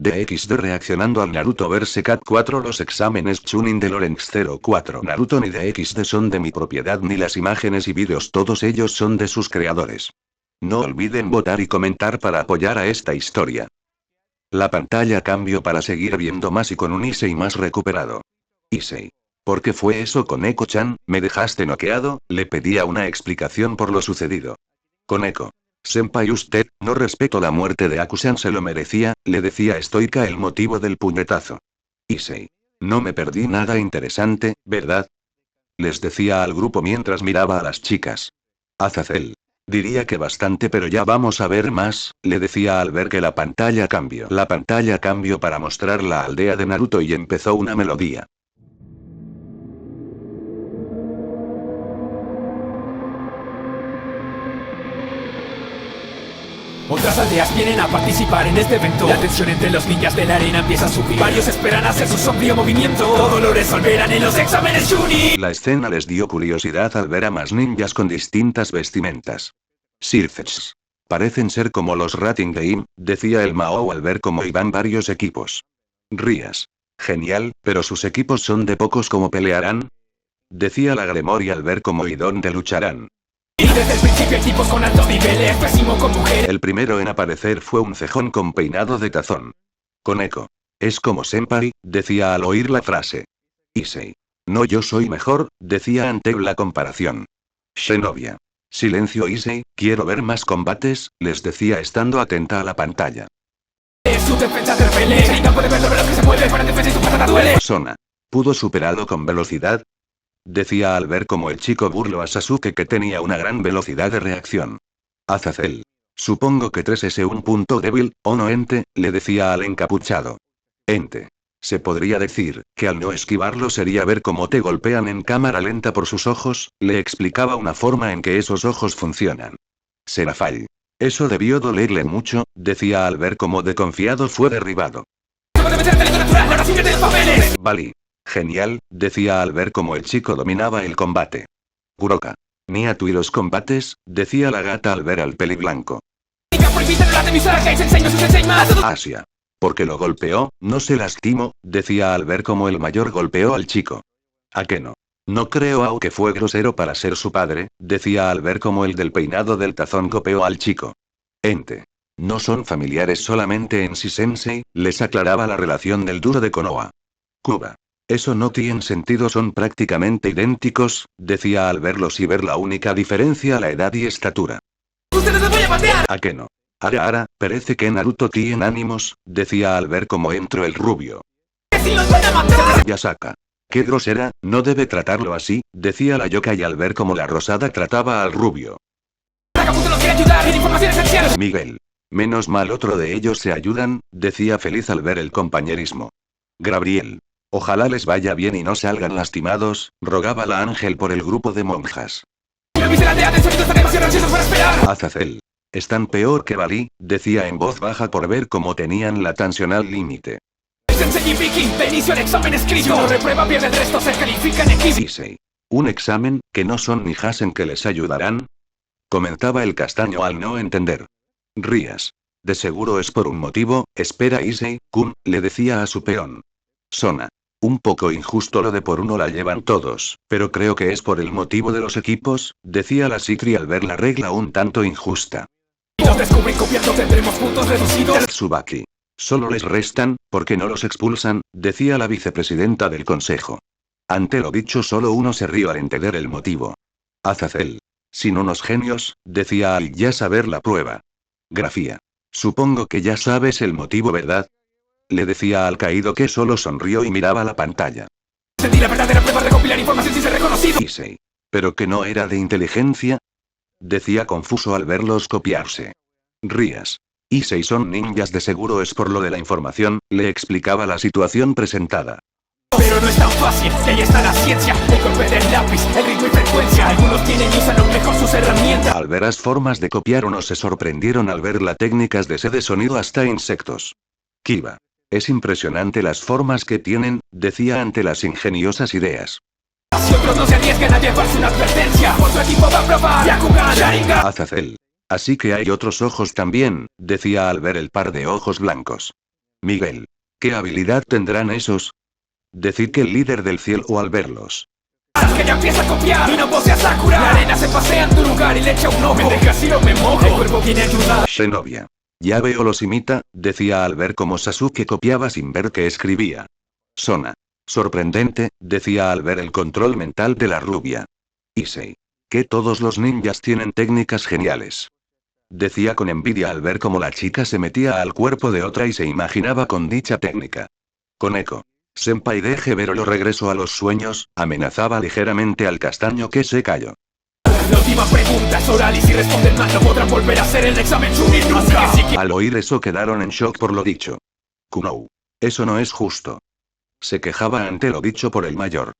DXD reaccionando al Naruto Verse Cat 4. Los exámenes Chunin de Lorenz 04. Naruto ni DXD son de mi propiedad ni las imágenes y vídeos, todos ellos son de sus creadores. No olviden votar y comentar para apoyar a esta historia. La pantalla cambió para seguir viendo más y con un Issei más recuperado. Issei. ¿Por qué fue eso con Eko-chan? ¿Me dejaste noqueado? Le pedía una explicación por lo sucedido. Koneko. Senpai, usted, no respeto la muerte de Aku-san, se lo merecía, le decía estoica el motivo del puñetazo. Issei. No me perdí nada interesante, ¿verdad? Les decía al grupo mientras miraba a las chicas. Azazel. Diría que bastante, pero ya vamos a ver más, le decía al ver que la pantalla cambió. La pantalla cambió para mostrar la aldea de Naruto y empezó una melodía. Otras aldeas vienen a participar en este evento. La tensión entre los ninjas de la arena empieza a subir. Varios esperan hacer su sombrío movimiento. Todo lo resolverán en los exámenes Chunin. La escena les dio curiosidad al ver a más ninjas con distintas vestimentas. Sirfets. Parecen ser como los Rating Game, decía el Mao al ver cómo iban varios equipos. Rías. Genial, pero sus equipos son de pocos, ¿cómo pelearán? Decía la Gremory al ver cómo y dónde lucharán. Y desde el principio equipos con alto nivel, es pésimo con mujeres. El primero en aparecer fue un cejón con peinado de tazón. Koneko. Es como Senpai, decía al oír la frase. Issei. No, yo soy mejor, decía ante la comparación. Shenovia. Silencio, Issei, quiero ver más combates, les decía estando atenta a la pantalla. Su defensa te repele. Sharingan puede ver lo que se mueve, para defensa y tu patada duele. Sona. ¿Pudo superarlo con velocidad? Decía al ver como el chico burló a Sasuke que tenía una gran velocidad de reacción. Azazel. Supongo que 3 es un punto débil, ¿o no, ente? Le decía al encapuchado. Ente. Se podría decir, que al no esquivarlo sería ver cómo te golpean en cámara lenta por sus ojos, le explicaba una forma en que esos ojos funcionan. Serafall. Eso debió dolerle mucho, decía al ver cómo de confiado fue derribado. Bali. Genial, decía al ver cómo el chico dominaba el combate. Kuroka. Niatu y los combates, decía la gata al ver al peliblanco. Asia. Porque lo golpeó, no se lastimó, decía al ver cómo el mayor golpeó al chico. ¿A qué no? No creo, aunque fue grosero para ser su padre, decía al ver cómo el del peinado del tazón golpeó al chico. Ente. No son familiares solamente en Sensei, les aclaraba la relación del duro de Konoha. Kuba. Eso no tiene sentido, son prácticamente idénticos, decía al verlos y ver la única diferencia la edad y estatura. ¡Ustedes les voy a patear! ¿A qué no? Ara, parece que Naruto tiene ánimos, decía al ver cómo entró el rubio. ¡Si los van a matar! Yasaka. Qué grosera, no debe tratarlo así, decía la Yokai al ver cómo la rosada trataba al rubio. Sakamoto nos quiere ayudar, tiene información esencial. Miguel. Menos mal otro de ellos se ayudan, decía feliz al ver el compañerismo. Gabriel. Ojalá les vaya bien y no salgan lastimados, rogaba la Ángel por el grupo de monjas. Azazel. Están peor que Bali, decía en voz baja por ver cómo tenían la tensión al límite. Issei. Un examen, que no son ni Hasen que les ayudarán. Comentaba el castaño al no entender. Rías. De seguro es por un motivo, espera Issei-kun, le decía a su peón. Sona. Un poco injusto lo de por uno la llevan todos, pero creo que es por el motivo de los equipos, decía la Sikri al ver la regla un tanto injusta. Si los descubren copiando tendremos puntos reducidos. Tsubaki. Solo les restan, porque no los expulsan, decía la vicepresidenta del consejo. Ante lo dicho solo uno se rió al entender el motivo. Azazel. Sin unos genios, decía al ya saber la prueba. Grafía. Supongo que ya sabes el motivo, ¿verdad? Le decía al caído que solo sonrió y miraba la pantalla. Sentí la verdadera prueba de recopilar información sin ser reconocido. Issei. ¿Pero que no era de inteligencia? Decía confuso al verlos copiarse. Rías. Issei son ninjas de seguro es por lo de la información, le explicaba la situación presentada. Pero no es tan fácil, y ahí está la ciencia, el golpe del lápiz, el ritmo y frecuencia. Algunos tienen y usan aún mejor sus herramientas. Al ver las formas de copiar unos se sorprendieron al ver las técnicas de sonido hasta insectos. Kiba. Es impresionante las formas que tienen, decía ante las ingeniosas ideas. Si otros no se arriesgan a llevarse una advertencia, por su equipo va a probar Yakugan Sharingan. Azazel. Así que hay otros ojos también, decía al ver el par de ojos blancos. Miguel. ¿Qué habilidad tendrán esos? Decid que el líder del cielo al verlos. Que ya empieza a copiar y no posee a Sakura. La arena se pasea en tu lugar y le echa un ojo. Me dejas y no me mojo. El cuerpo viene a ayudar. Shinobi. Ya veo los imita, decía al ver cómo Sasuke copiaba sin ver que escribía. Sona. Sorprendente, decía al ver el control mental de la rubia. Issei. Que todos los ninjas tienen técnicas geniales. Decía con envidia al ver cómo la chica se metía al cuerpo de otra y se imaginaba con dicha técnica. Koneko. Senpai deje ver o lo regreso a los sueños, amenazaba ligeramente al castaño que se cayó. La última pregunta es oral y si responden mal no podrán volver a hacer el examen Chunin nunca. Al oír eso quedaron en shock por lo dicho. Kunou. Eso no es justo. Se quejaba ante lo dicho por el mayor.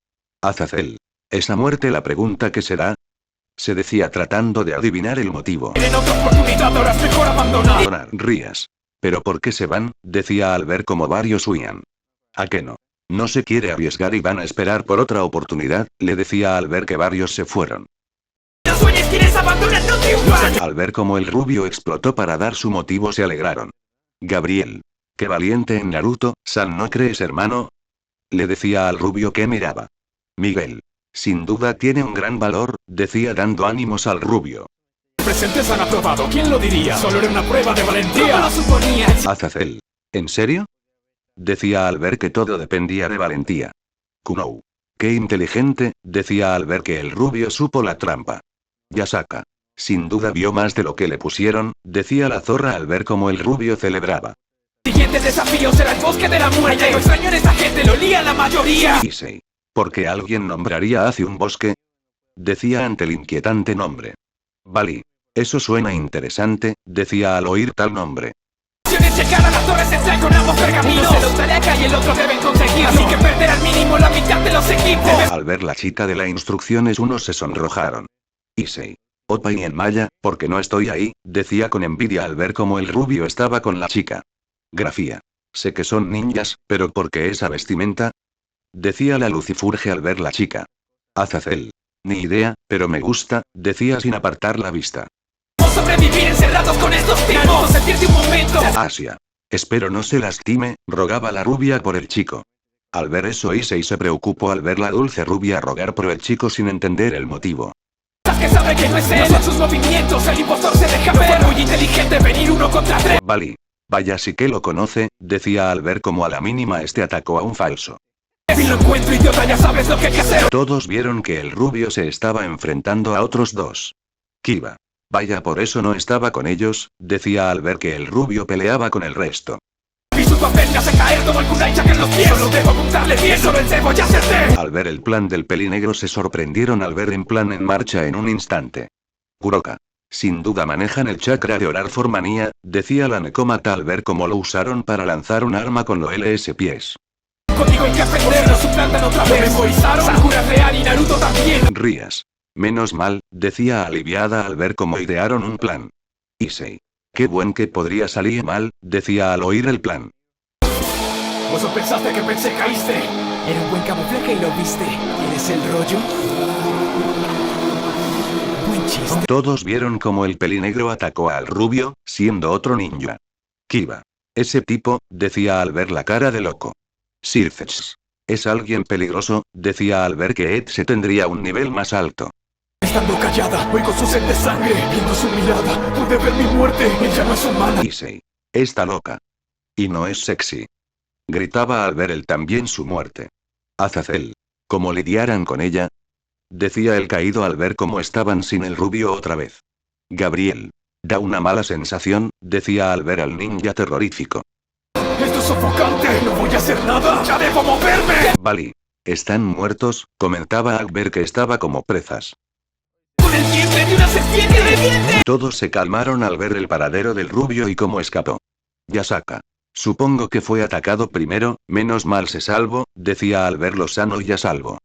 Azazel. ¿Esa muerte la pregunta qué será? Se decía tratando de adivinar el motivo. En otra oportunidad ahora es mejor abandonar. Rías. ¿Pero por qué se van? Decía al ver como varios huían. ¿A qué no? No se quiere arriesgar y van a esperar por otra oportunidad, le decía al ver que varios se fueron. No sueñes, quieres abandonar, no te hundas. Al ver cómo el rubio explotó para dar su motivo se alegraron. Gabriel. Qué valiente en Naruto, San, ¿no crees, hermano? Le decía al rubio que miraba. Miguel. Sin duda tiene un gran valor, decía dando ánimos al rubio. Presentes han aprobado, ¿quién lo diría? Solo era una prueba de valentía. ¿Cómo lo suponías? Azazel. ¿En serio? Decía al ver que todo dependía de valentía. Kunou. Qué inteligente, decía al ver que el rubio supo la trampa. Yasaka. Sin duda vio más de lo que le pusieron, decía la zorra al ver cómo el rubio celebraba. Siguiente desafío será el bosque de la muerte. Hay algo extraño en esta gente, lo lía la mayoría. Issei. ¿Por qué alguien nombraría hacia un bosque? Decía ante el inquietante nombre. Bali. Eso suena interesante, decía al oír tal nombre. Llegar a las torres central con ambos pergaminos. Uno se los daré acá y el otro deben conseguirlo. Así que perder al mínimo la mitad de los equipos. Al ver la chica de las instrucciones unos se sonrojaron. Issei. Opa y en Maya, porque no estoy ahí, decía con envidia al ver cómo el rubio estaba con la chica. Grafía. Sé que son ninjas, pero ¿por qué esa vestimenta? Decía la lucifurge al ver la chica. Azazel. Ni idea, pero me gusta, decía sin apartar la vista. Sobrevivir encerrados con estos tipos. Sentirte un momento. Asia. Espero no se lastime, rogaba la rubia por el chico. Al ver eso Issei se preocupó al ver la dulce rubia rogar por el chico sin entender el motivo. Que sabe que no es él, no son sus movimientos, el impostor se deja ver. Fue muy inteligente venir 1 contra 3. Bali. Vaya sí que lo conoce, decía al ver como a la mínima este atacó a un falso. Si lo encuentro, idiota, ya sabes lo que hay que hacer. Todos vieron que el rubio se estaba enfrentando a otros dos. Kiba. Vaya, por eso no estaba con ellos, decía al ver que el rubio peleaba con el resto. Vi su papel me hace caer como el kunai en los pies. Solo debo apuntarle bien, solo el cebo ya acerté. Al ver el plan del pelinegro se sorprendieron al ver en plan en marcha en un instante. Kuroka. Sin duda manejan el chakra de orar formanía, decía la Nekomata al ver cómo lo usaron para lanzar un arma con los LS pies. Contigo hay que aprenderlo, suplantan otra vez. Memorizaron, Sakura real y Naruto también. Rías. Menos mal, decía aliviada al ver cómo idearon un plan. Issei. Qué buen que podría salir mal, decía al oír el plan. ¿Vos pensaste que pensé caíste? Era un buen camuflaje y lo viste. ¿Quieres el rollo? Buen chiste. Todos vieron cómo el pelinegro atacó al rubio, siendo otro ninja. Kiba. Ese tipo, decía al ver la cara de loco. Sirfetch. Es alguien peligroso, decía al ver que Ed se tendría un nivel más alto. Estando callada, oigo su sed de sangre, viendo su mirada, pude ver mi muerte, ella no es humana. Issei. Está loca. Y no es sexy. Gritaba al ver él también su muerte. Azazel. ¿Cómo lidiaran con ella? Decía el caído al ver cómo estaban sin el rubio otra vez. Gabriel. Da una mala sensación, decía al ver al ninja terrorífico. Esto es sofocante, no voy a hacer nada, ya debo moverme. Bali. Están muertos, comentaba al ver que estaba como presas. Con el diente de una serpiente viviente. Todos se calmaron al ver el paradero del rubio y cómo escapó. Yasaka. Supongo que fue atacado primero, menos mal se salvó, decía al verlo sano y a salvo.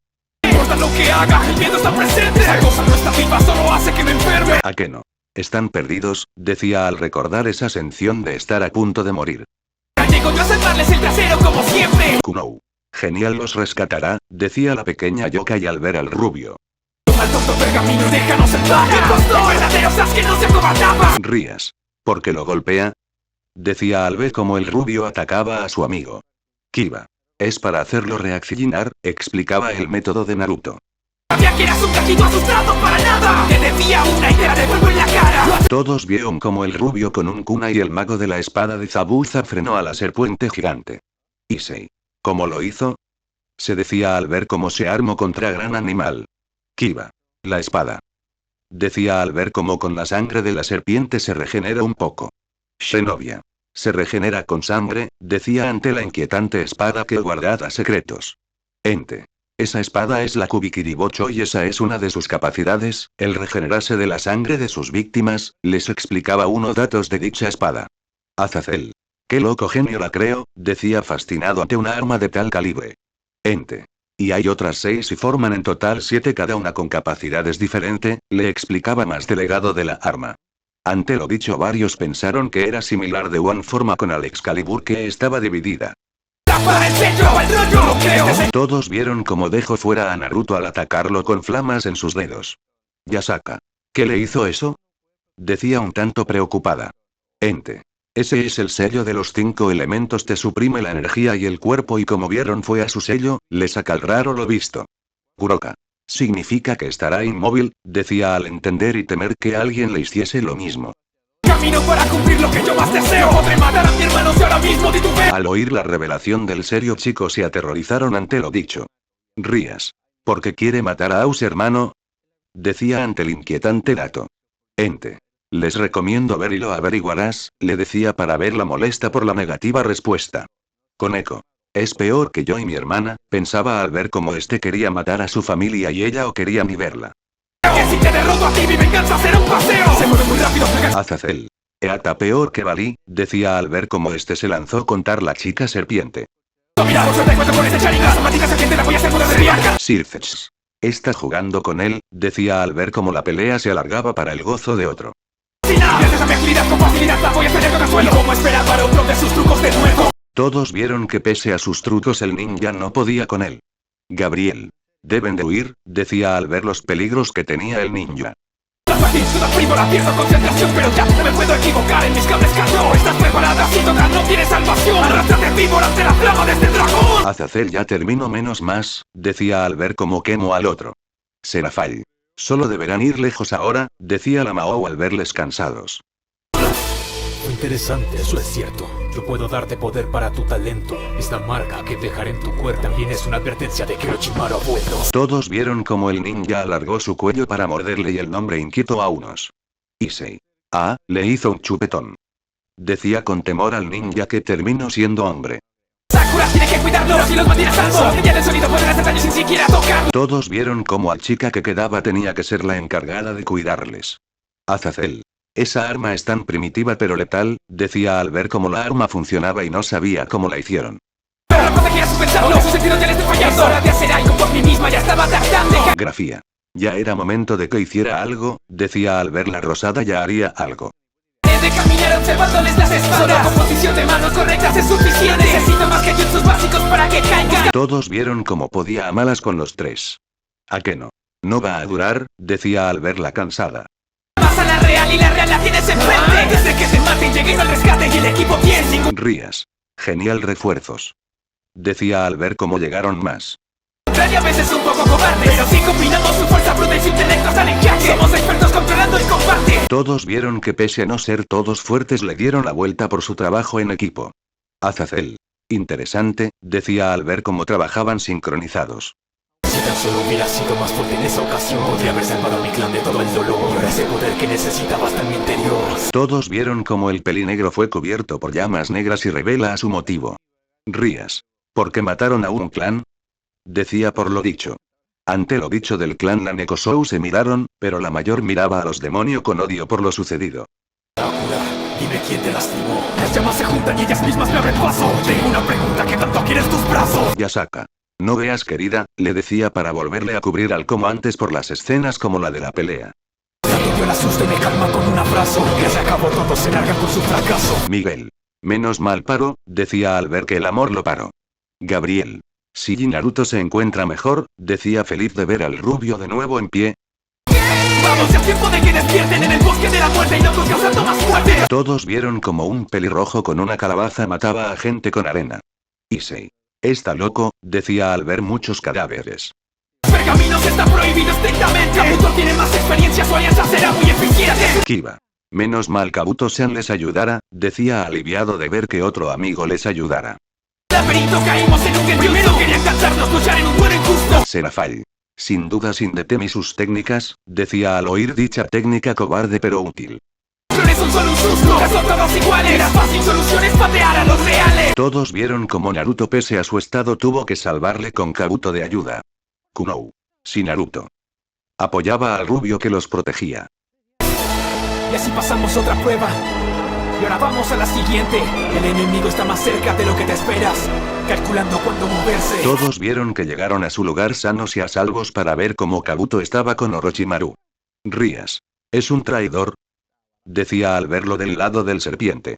No importa lo que haga, el miedo está presente. Esa cosa no está viva, solo hace que me enferme. ¿A qué no? Están perdidos, decía al recordar esa sensación de estar a punto de morir. Llego yo a salvarles el trasero como siempre. Kunou. Genial, los rescatará, decía la pequeña Yokai al ver al rubio. Toma el tonto pergamino, déjanos en paz. ¡Impostor! ¡Verdadero Sasuke no se acobardaba! Rías. ¿Por qué lo golpea? decía al ver cómo el rubio atacaba a su amigo. Kiba. Es para hacerlo reaccionar, explicaba el método de Naruto. Sabía que eras un gatito asustado para nada. Te debía una y te la devuelvo en la cara. Todos vieron como el rubio con un kunai y el mago de la espada de Zabuza frenó a la serpiente gigante. Issei. ¿Cómo lo hizo? Se decía al ver cómo se armó contra gran animal. Kiba. La espada. Decía al ver cómo con la sangre de la serpiente se regenera un poco. Shinobi. Se regenera con sangre, decía ante la inquietante espada que guardaba secretos. Ente. Esa espada es la Kubikiribocho y esa es una de sus capacidades, el regenerarse de la sangre de sus víctimas, les explicaba unos datos de dicha espada. Azazel. Qué loco genio la creo, decía fascinado ante una arma de tal calibre. Ente. Y hay otras 6 y forman en total 7 cada una con capacidades diferentes, le explicaba más delegado de la arma. Ante lo dicho varios pensaron que era similar de una forma con al Excalibur que estaba dividida. ¡Para el sello, el rollo! ¡Lo creo! Todos vieron cómo dejó fuera a Naruto al atacarlo con flamas en sus dedos. Yasaka. ¿Qué le hizo eso? Decía un tanto preocupada. Ente. Ese es el sello de los 5 elementos, te suprime la energía y el cuerpo y como vieron fue a su sello, le saca el raro lo visto. Kuroka. Significa que estará inmóvil, decía al entender y temer que alguien le hiciese lo mismo. Camino para cumplir lo que yo más deseo. Podré matar a mi hermano si ahora mismo titubeo. Al oír la revelación del serio chico se aterrorizaron ante lo dicho. Rías. ¿Por qué quiere matar a su hermano? Decía ante el inquietante dato. Ente. Les recomiendo ver y lo averiguarás, le decía para verla molesta por la negativa respuesta. Koneko. Es peor que yo y mi hermana, pensaba al ver cómo este quería matar a su familia y ella o quería ni verla. Que si te derroto a ti mi venganza será un paseo. Se mueve muy rápido. Azazel. Eata peor que Bali, decía al ver cómo este se lanzó contra la chica serpiente. Mira, por suerte cuento con ese Sharingan. Maldita serpiente, la voy a hacer una de riaca. Sirfetch. Está jugando con él, decía al ver cómo la pelea se alargaba para el gozo de otro. Gracias a mi agilidad con facilidad la voy a hacer con el suelo. ¿Cómo esperar para otro de sus trucos de nuevo? Todos vieron que pese a sus trucos el ninja no podía con él. Gabriel. Deben de huir, decía al ver los peligros que tenía el ninja. La fatiga frívola, pierdo concentración, pero ya no me puedo equivocar en mis cables cayó. ¿Estás preparada? Si total no tiene salvación. Arrástrate víbora ante la flama de este dragón. Azazel ya terminó menos más, decía al ver cómo quemó al otro. Serafall. Solo deberán ir lejos ahora, decía la Mao al verles cansados. Interesante, eso es cierto. Yo puedo darte poder para tu talento. Esta marca que dejaré en tu cuerpo también es una advertencia de que Orochimaru ha vuelto. Todos vieron cómo el ninja alargó su cuello para morderle y el nombre inquieto a unos. Issei. Ah, le hizo un chupetón. Decía con temor al ninja que terminó siendo hombre. Sakura tiene que cuidarlos y los mantiene a salvo. Ya el sonido puede hacer daño sin siquiera tocar. Todos vieron cómo a la chica que quedaba tenía que ser la encargada de cuidarles. Azazel. Esa arma es tan primitiva pero letal, decía al ver cómo la arma funcionaba y no sabía cómo la hicieron. Pero la protegía sin pensarlo, sus sentidos ya le estoy fallando. Es hora de hacer algo por mí misma, ya estaba tardando. Grafía. Ya era momento de que hiciera algo, decía al ver la rosada ya haría algo. De caminar observándoles las espaldas. La composición de manos correctas es suficiente. Necesito más que jutsus básicos para que caigan. Todos vieron cómo podía a malas con los 3. ¿A qué no? No va a durar, decía al verla cansada. Vas a la real y la real la tienes enfrente. Desde que se maten llegué al rescate y el equipo bien sin Rías. Genial refuerzos. Decía al ver cómo llegaron más. a veces un poco cobarde. Pero si combinamos su fuerza bruta y su intelecto están en jaque. Somos expertos controlando el combate. Todos vieron que pese a no ser todos fuertes le dieron la vuelta por su trabajo en equipo. Azazel. Interesante, decía al ver cómo trabajaban sincronizados. Si tan solo hubiera sido más fuerte en esa ocasión, podría haber salvado a mi clan de todo el dolor. Y ahora ese poder que necesitaba está en mi interior. Todos vieron cómo el pelinegro fue cubierto por llamas negras y revela a su motivo. Rías. ¿Por qué mataron a un clan? Decía por lo dicho. Ante lo dicho del clan Nanekoshou se miraron, pero la mayor miraba a los demonios con odio por lo sucedido. Sakura, dime quién te lastimó. Las llamas se juntan y ellas mismas me abren paso. Tengo una pregunta, ¿qué tanto quieres tus brazos? Yasaka. No veas querida, le decía para volverle a cubrir al como antes por las escenas como la de la pelea. Yo la asusto y me calma con un abrazo. Que se acabó, todos se largan con su fracaso. Miguel. Menos mal paró, decía al ver que el amor lo paró. Gabriel. Si Naruto se encuentra mejor, decía feliz de ver al rubio de nuevo en pie. Vamos, ya es tiempo de que despierten en el bosque de la muerte y no causando más muerte. Todos vieron como un pelirrojo con una calabaza mataba a gente con arena. Issei. Está loco, decía al ver muchos cadáveres. Pergaminos está prohibido estrictamente. Kabuto tiene más experiencia, su alianza será muy eficiente. Kiba. Menos mal Kabuto-san les ayudara, decía aliviado de ver que otro amigo les ayudara. Laberinto, caímos en un genjutsu. Primero querían cansarnos, luchar en un duelo injusto. Serafall. Sin duda Indetemi sus técnicas, decía al oír dicha técnica cobarde pero útil. Flores son solo un susto, ya son todos iguales. La fácil solución es patear a los reales. Todos vieron como Naruto pese a su estado tuvo que salvarle con Kabuto de ayuda. Kunou. Si Naruto apoyaba al rubio que los protegía. Y así pasamos otra prueba. Y ahora vamos a la siguiente. El enemigo está más cerca de lo que te esperas, calculando cuándo moverse. Todos vieron que llegaron a su lugar sanos y a salvos para ver cómo Kabuto estaba con Orochimaru. Rías. ¿Es un traidor? Decía al verlo del lado del serpiente.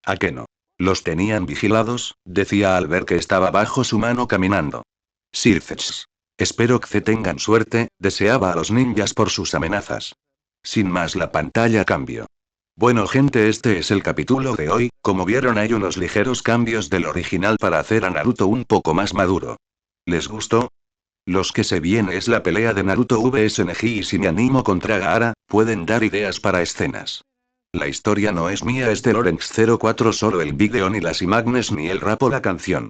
¿A qué no? Los tenían vigilados, decía al ver que estaba bajo su mano caminando. Sirfetch. Espero que tengan suerte, deseaba a los ninjas por sus amenazas. Sin más la pantalla cambió. Bueno gente, este es el capítulo de hoy. Como vieron hay unos ligeros cambios del original para hacer a Naruto un poco más maduro. ¿Les gustó? Los que se viene es la pelea de Naruto vs Neji y si me animo contra Gaara, pueden dar ideas para escenas. La historia no es mía, es de Lorenz 04, solo el vídeo ni las imágenes ni el rap o la canción.